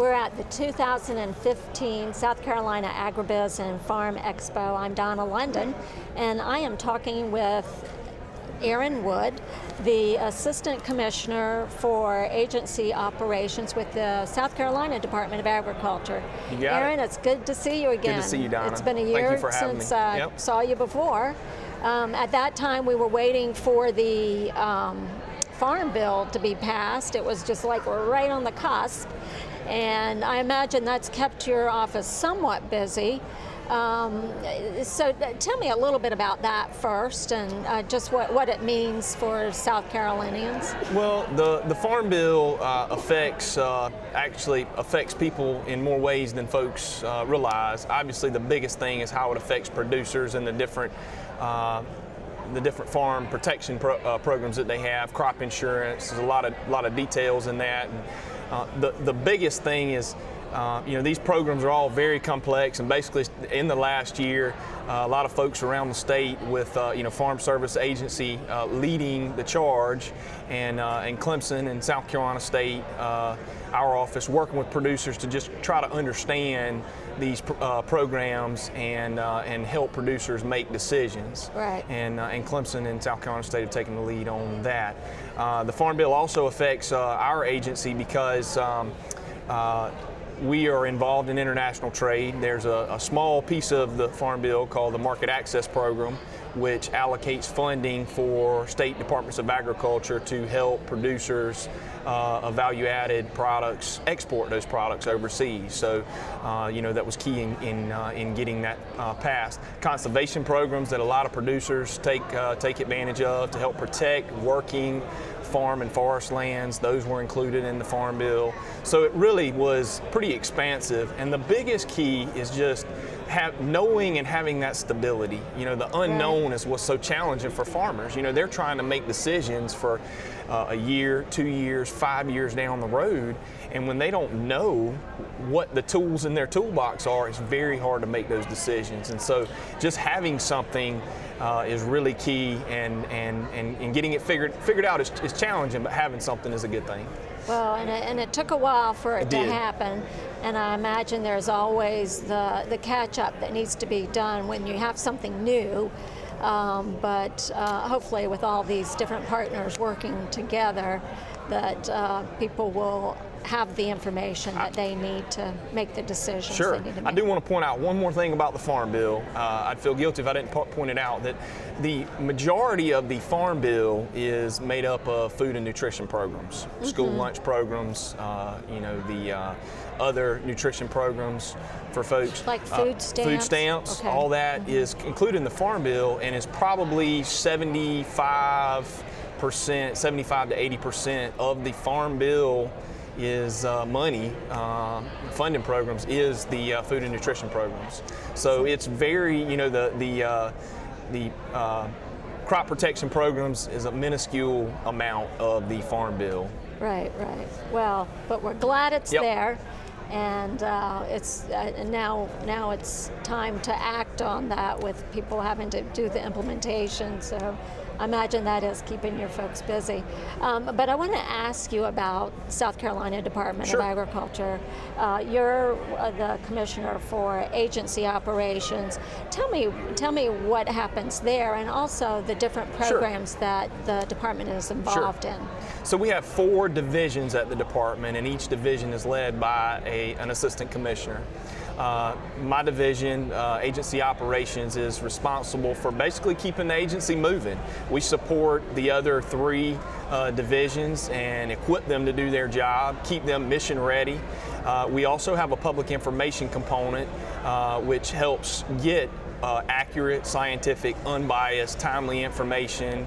We're at the 2015 South Carolina AgriBiz and Farm Expo. I'm Donna London, and I am talking with Aaron Wood, the Assistant Commissioner for Agency Operations with the South Carolina Department of Agriculture. You got Aaron, it. It's good to see you again. Good to see you, Donna. It's been a year since I saw you before. At that time, we were waiting for the Farm Bill to be passed. It was just like we're right on the cusp, and I imagine that's kept your office somewhat busy. So tell me a little bit about that first, and just what it means for South Carolinians. Well, the Farm Bill actually affects people in more ways than folks realize. Obviously, the biggest thing is how it affects producers and the different farm protection programs that they have, crop insurance. There's a lot of details in that. And, the biggest thing is, these programs are all very complex, and basically in the last year, a lot of folks around the state with Farm Service Agency leading the charge, and Clemson and South Carolina State, our office working with producers to just try to understand these programs and help producers make decisions. Right. And Clemson and South Carolina State have taken the lead on that. The Farm Bill also affects our agency because we are involved in international trade. There's a small piece of the Farm Bill called the Market Access Program, which allocates funding for state departments of agriculture to help producers of value-added products export those products overseas. So, that was key in getting that passed. Conservation programs that a lot of producers take advantage of to help protect working farm and forest lands, those were included in the Farm Bill. So it really was pretty expansive, and the biggest key is just knowing and having that stability. The unknown is what's so challenging for farmers. They're trying to make decisions for a year, 2 years, 5 years down the road, and when they don't know what the tools in their toolbox are, it's very hard to make those decisions. And so just having something is really key, and getting it figured out is challenging, but having something is a good thing. Well, and it took a while for it to happen, and I imagine there's always the catch-up that needs to be done when you have something new. But hopefully with all these different partners working together, that people will have the information that they need to make the decisions. Sure. They need to make. I do want to point out one more thing about the Farm Bill. I'd feel guilty if I didn't point it out, that the majority of the Farm Bill is made up of food and nutrition programs, school lunch programs, the other nutrition programs for folks. Like food stamps? Food stamps, okay. All that is included in the Farm Bill, and is probably 75 to 80% of the Farm Bill is money, funding programs, is the food and nutrition programs. So it's very, the crop protection programs is a minuscule amount of the Farm Bill. Right. Well, but we're glad it's Yep. there, and it's now it's time to act on that, with people having to do the implementation. So I imagine that is keeping your folks busy. But I want to ask you about South Carolina Department Sure. of Agriculture. You're the Commissioner for Agency Operations. Tell me what happens there, and also the different programs that the department is involved in. So we have 4 divisions at the department, and each division is led by an assistant commissioner. My division, Agency Operations, is responsible for basically keeping the agency moving. We support the other 3 divisions and equip them to do their job, keep them mission ready. We also have a public information component which helps get accurate, scientific, unbiased, timely information,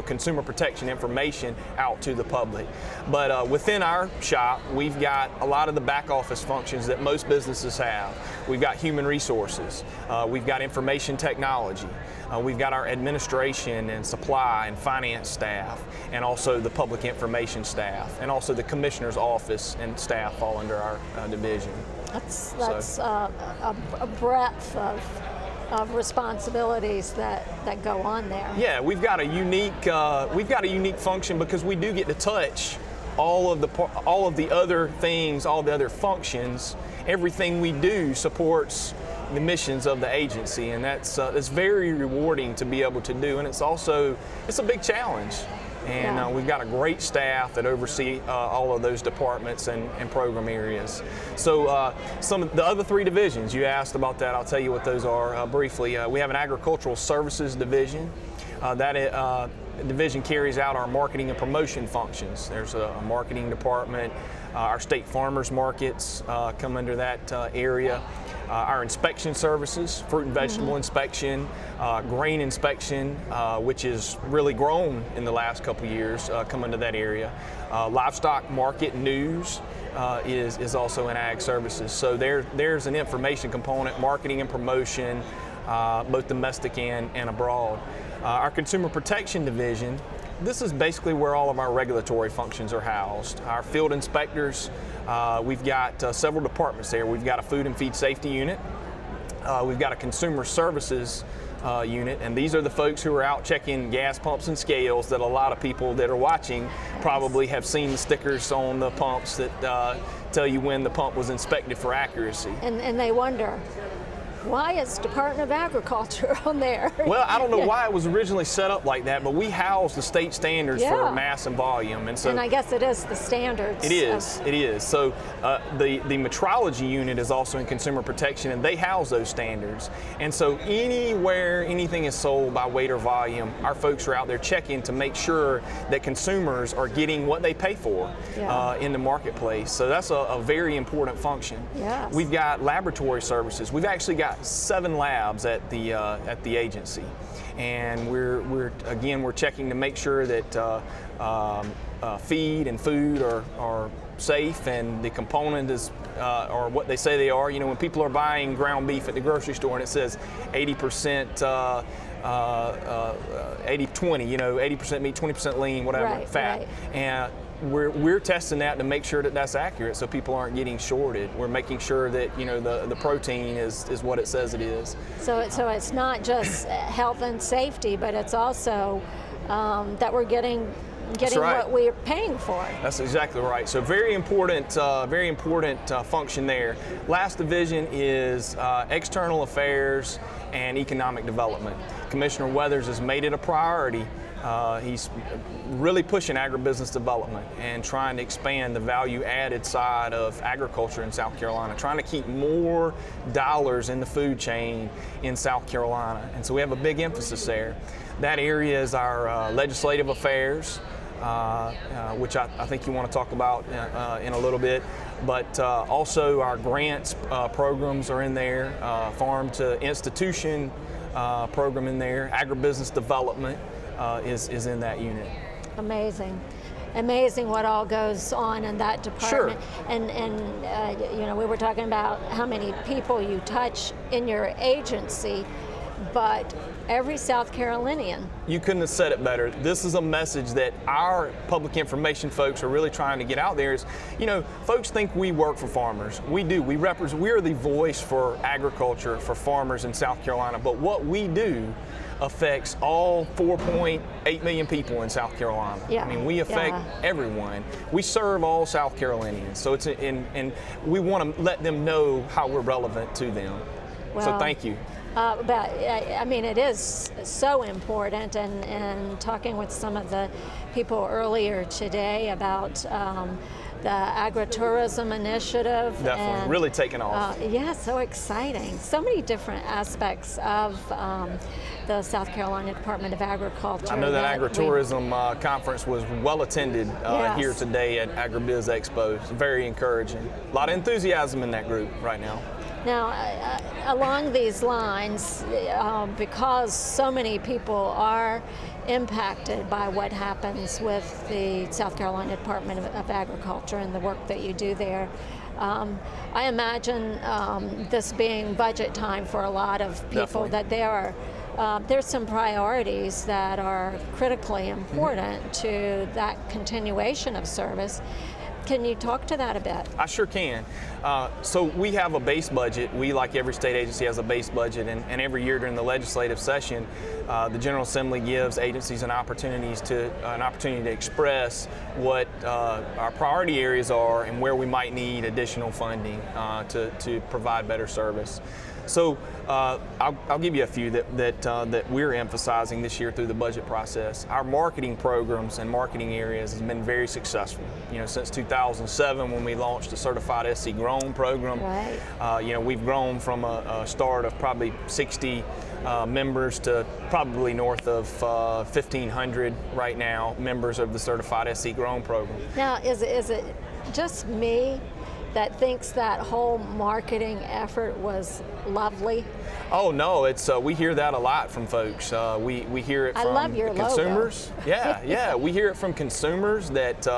consumer protection information out to the public. But within our shop, we've got a lot of the back office functions that most businesses have. We've got human resources, we've got information technology, we've got our administration and supply and finance staff, and also the public information staff, and also the commissioner's office and staff fall under our division. That's a breadth of responsibilities that go on there. Yeah, we've got a unique function because we do get to touch all of the other things, all the other functions, everything we do supports the missions of the agency, and it's very rewarding to be able to do, and it's a big challenge. And we've got a great staff that oversee all of those departments and program areas. So some of the other 3 divisions, you asked about that, I'll tell you what those are briefly. We have an agricultural services division. That division carries out our marketing and promotion functions. There's a marketing department. Our state farmers markets come under that area. Our inspection services, fruit and vegetable inspection, grain inspection, which is really grown in the last couple years, come into that area. Livestock market news is also in ag services. So there's an information component, marketing and promotion, both domestic and abroad. Our consumer protection division, this is basically where all of our regulatory functions are housed. Our field inspectors, we've got several departments there. We've got a food and feed safety unit. We've got a consumer services unit, and these are the folks who are out checking gas pumps and scales that a lot of people that are watching probably have seen the stickers on the pumps that tell you when the pump was inspected for accuracy. And they wonder, why is Department of Agriculture on there? Well, I don't know why it was originally set up like that, but we house the state standards for mass and volume, and I guess it is the standards. It is. So the metrology unit is also in consumer protection, and they house those standards. And so anywhere anything is sold by weight or volume, our folks are out there checking to make sure that consumers are getting what they pay for in the marketplace. So that's a very important function. Yes. We've got laboratory services. We've actually got 7 labs at the agency, and we're checking to make sure that feed and food are safe, and the component is or what they say they are. You know, when people are buying ground beef at the grocery store and it says 80% 80-20, you know, 80% meat, 20% lean, whatever, fat, and we're testing that to make sure that that's accurate, so people aren't getting shorted. We're making sure that, you know, the protein is what it says it is. So it's not just health and safety, but it's also that we're getting what we're paying for. That's exactly right. So very important function there. Last division is external affairs and economic development. Commissioner Weathers has made it a priority. He's really pushing agribusiness development and trying to expand the value-added side of agriculture in South Carolina, trying to keep more dollars in the food chain in South Carolina. And so we have a big emphasis there. That area is our legislative affairs, which I think you want to talk about in a little bit, but also our grants programs are in there, farm to institution program in there, agribusiness development is in that unit. Amazing what all goes on in that department. Sure. And you know, we were talking about how many people you touch in your agency, but every South Carolinian. You couldn't have said it better. This is a message that our public information folks are really trying to get out there is, you know, folks think we work for farmers. We do. We are the voice for agriculture, for farmers in South Carolina, but what we do affects all 4.8 million people in South Carolina. I mean, we affect everyone. We serve all South Carolinians, so it's and we want to let them know how we're relevant to them. Well, so thank you. But I mean, it is so important, and talking with some of the people earlier today about the AgriTourism initiative. Definitely, and, really taking off. Yeah, so exciting. So many different aspects of the South Carolina Department of Agriculture. I know that AgriTourism conference was well attended here today at AgriBiz Expo. It's very encouraging. A lot of enthusiasm in that group right now. Now, along these lines, because so many people are impacted by what happens with the South Carolina Department of Agriculture and the work that you do there, I imagine this being budget time for a lot of people, that there's some priorities that are critically important to that continuation of service. Can you talk to that a bit? I sure can. So we have a base budget. We, like every state agency, has a base budget, and every year during the legislative session, the General Assembly gives agencies an opportunity to express what our priority areas are and where we might need additional funding to provide better service. So I'll give you a few that we're emphasizing this year through the budget process. Our marketing programs and marketing areas has been very successful. Since 2007 when we launched the Certified SC Grown program, right. We've grown from a start of probably 60 members to probably north of 1,500 right now, members of the Certified SC Grown program. Now, is it just me that thinks that whole marketing effort was lovely? Oh no, it's we hear that a lot from folks. We hear it from I love your consumers. Logo. Yeah, we hear it from consumers that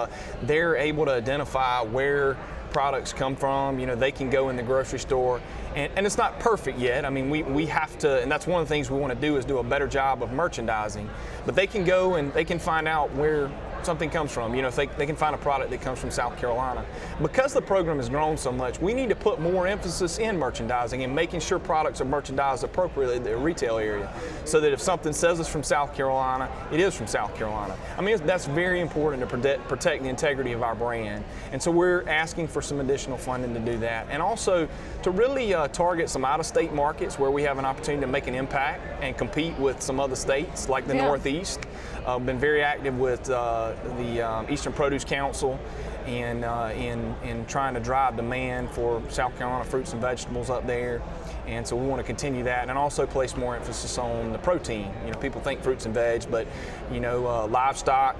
they're able to identify where products come from. They can go in the grocery store, and it's not perfect yet. I mean, we have to, and that's one of the things we want to do is do a better job of merchandising. But they can go and they can find out where something comes from. If they can find a product that comes from South Carolina. Because the program has grown so much, we need to put more emphasis in merchandising and making sure products are merchandised appropriately in the retail area, so that if something says it's from South Carolina, it is from South Carolina. I mean, that's very important to protect the integrity of our brand. And so we're asking for some additional funding to do that. And also to really target some out-of-state markets where we have an opportunity to make an impact and compete with some other states like the Northeast. Been very active with the Eastern Produce Council and in trying to drive demand for South Carolina fruits and vegetables up there. And so we want to continue that and also place more emphasis on the protein. People think fruits and veg, but livestock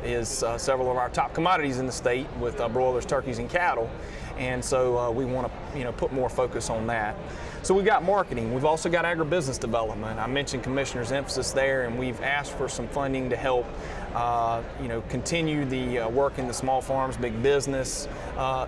is several of our top commodities in the state with broilers, turkeys, and cattle. And so we want to put more focus on that. So we've got marketing. We've also got agribusiness development. I mentioned Commissioner's emphasis there, and we've asked for some funding to help continue the work in the small farms, big business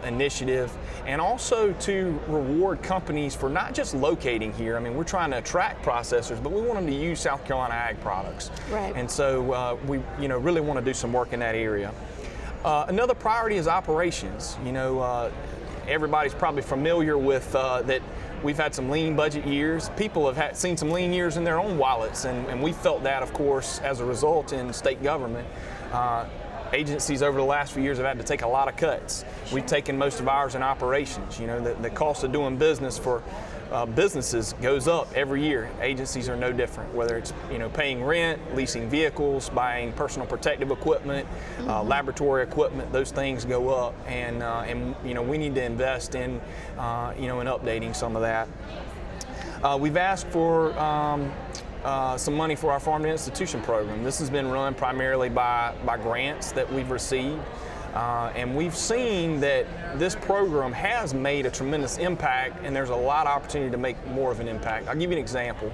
initiative, and also to reward companies for not just locating here. I mean, we're trying to attract processors, but we want them to use South Carolina ag products. Right. And so we really want to do some work in that area. Another priority is operations. Everybody's probably familiar with that. We've had some lean budget years. People have seen some lean years in their own wallets, and we felt that, of course, as a result in state government. Agencies over the last few years have had to take a lot of cuts. We've taken most of ours in operations. The cost of doing business for businesses goes up every year. Agencies are no different, whether it's paying rent, leasing vehicles, buying personal protective equipment, laboratory equipment. Those things go up, and we need to invest in in updating some of that. We've asked for some money for our Farm to Institution program. This has been run primarily by grants that we've received. And we've seen that this program has made a tremendous impact, and there's a lot of opportunity to make more of an impact. I'll give you an example.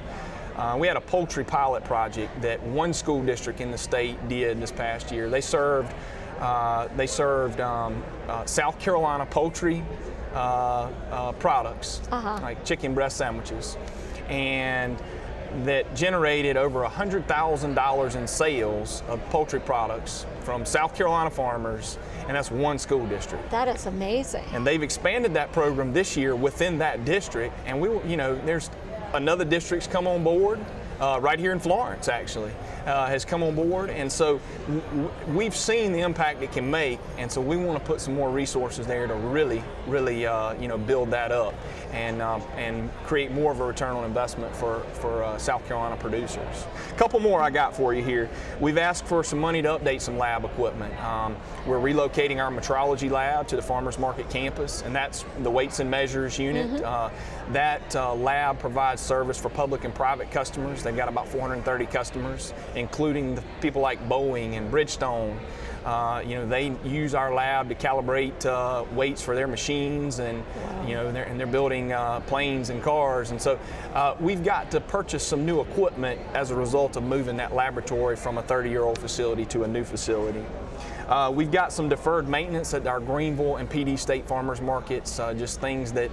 We had a poultry pilot project that one school district in the state did this past year. They served South Carolina poultry products, like chicken breast sandwiches, and that generated over $100,000 in sales of poultry products from South Carolina farmers, and that's one school district. That is amazing. And they've expanded that program this year within that district, and there's another district's come on board, right here in Florence actually, has come on board, and so we've seen the impact it can make, and so we want to put some more resources there to really build that up and create more of a return on investment for South Carolina producers. A couple more I got for you here. We've asked for some money to update some lab equipment. We're relocating our metrology lab to the Farmers Market campus, and that's the weights and measures unit. That lab provides service for public and private customers. They've got about 430 customers, including the people like Boeing and Bridgestone. They use our lab to calibrate weights for their machines, and they're building planes and cars. And so we've got to purchase some new equipment as a result of moving that laboratory from a 30-year-old facility to a new facility. We've got some deferred maintenance at our Greenville and PD State Farmers Markets, just things that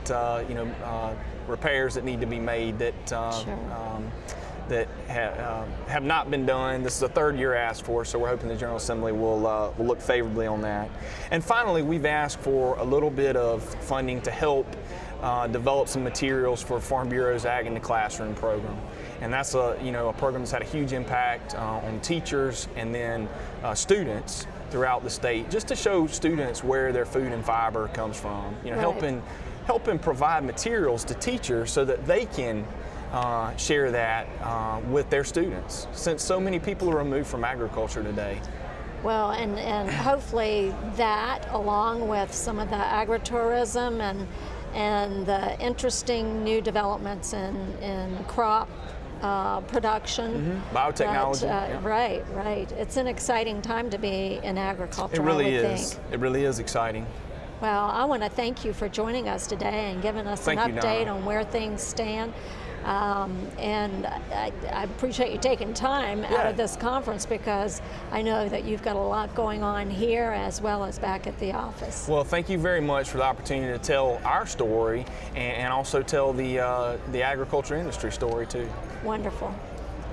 repairs that need to be made that that have not been done. This is the third year asked for, so we're hoping the General Assembly will look favorably on that. And finally, we've asked for a little bit of funding to help develop some materials for Farm Bureau's Ag in the Classroom program. And that's a program that's had a huge impact on teachers and then students throughout the state, just to show students where their food and fiber comes from. Right. helping provide materials to teachers so that they can share that with their students, since so many people are removed from agriculture today. Well, and hopefully that, along with some of the AgriTourism and the interesting new developments in crop production. Biotechnology. Yeah. Right. It's an exciting time to be in agriculture. It really I would is. think. It really is exciting. Well, I want to thank you for joining us today and giving us an update on where things stand. And I appreciate you taking time out of this conference, because I know that you've got a lot going on here as well as back at the office. Well, thank you very much for the opportunity to tell our story and also tell the agriculture industry story too. Wonderful.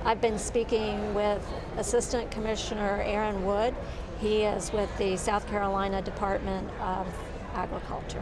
I've been speaking with Assistant Commissioner Aaron Wood. He is with the South Carolina Department of Agriculture.